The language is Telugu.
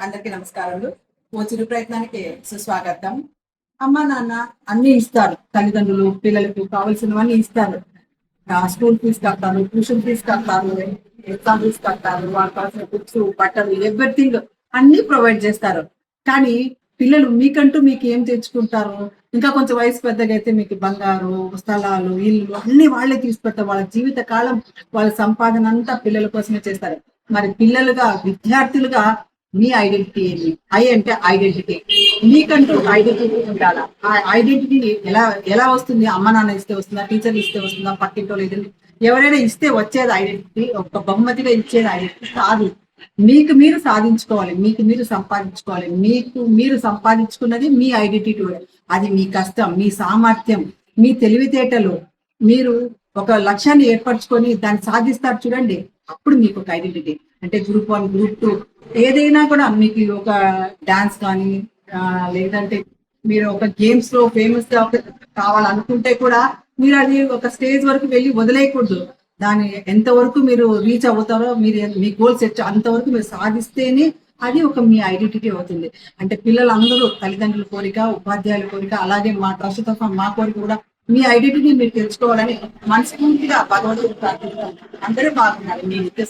అందరికీ నమస్కారాలు. ఓ చిరు ప్రయత్నానికి సుస్వాగతం. అమ్మా, నాన్న అన్నీ ఇస్తారు. తల్లిదండ్రులు పిల్లలకు కావాల్సినవన్నీ ఇస్తారు. స్కూల్ ఫీజు కడతారు, ట్యూషన్ ఫీజు కడతారు, ఎగ్జామ్ ఫీజు కడతారు, వాళ్ళకి కావాల్సిన బుక్స్, బట్టలు ఎవ్రీథింగ్ అన్నీ ప్రొవైడ్ చేస్తారు. కానీ పిల్లలు మీకంటూ మీకు ఏం తెచ్చుకుంటారు? ఇంకా కొంచెం వయసు పెద్దగా అయితే మీకు బంగారు, స్థలాలు, ఇల్లు అన్నీ వాళ్ళే తీసుకొస్తారు. వాళ్ళ జీవిత కాలం వాళ్ళ సంపాదన అంతా పిల్లల కోసమే చేస్తారు. మరి పిల్లలుగా, విద్యార్థులుగా మీ ఐడెంటిటీ ఏంటి? ఐ అంటే ఐడెంటిటీ. మీకంటూ ఐడెంటిటీ ఉండాలా? ఆ ఐడెంటిటీ ఎలా ఎలా వస్తుంది? అమ్మ నాన్న ఇస్తే వస్తుందా? టీచర్లు ఇస్తే వస్తుందా? పక్కింటోళ్ళు ఎదురు ఎవరైనా ఇస్తే వచ్చేది ఐడెంటిటీ. ఒక బహుమతిగా ఇచ్చేది ఐడెంటిటీ కాదు. మీకు మీరు సాధించుకోవాలి. మీకు మీరు సంపాదించుకోవాలి. మీకు మీరు సంపాదించుకున్నది మీ ఐడెంటిటీ. అది మీ కష్టం, మీ సామర్థ్యం, మీ తెలివితేటలు. మీరు ఒక లక్ష్యాన్ని ఏర్పరచుకొని దాన్ని సాధిస్తారు చూడండి. అప్పుడు మీకు ఒక ఐడెంటిటీ. అంటే గ్రూప్ 1, గ్రూప్ 2 ఏదైనా కూడా మీకు ఒక డాన్స్ కానీ లేదంటే మీరు ఒక గేమ్స్ లో ఫేమస్ గా కావాలనుకుంటే కూడా మీరు అది ఒక స్టేజ్ వరకు వెళ్ళి వదిలేయకూడదు. దాని ఎంతవరకు మీరు రీచ్ అవుతారో మీరు మీ గోల్ సెట్ అంతవరకు మీరు సాధిస్తేనే అది ఒక మీ ఐడెంటిటీ అవుతుంది. అంటే పిల్లలందరూ తల్లిదండ్రుల కోరిక, ఉపాధ్యాయుల కోరిక, అలాగే మా ట్రస్ట్ తరఫున మా కోరిక కూడా మీ ఐడెంటిటీ మీరు తెలుసుకోవాలని మనస్ఫూర్తిగా భగవంతుడు ప్రార్థిస్తాను. అందరూ బాగున్నారు. మీ నిత్య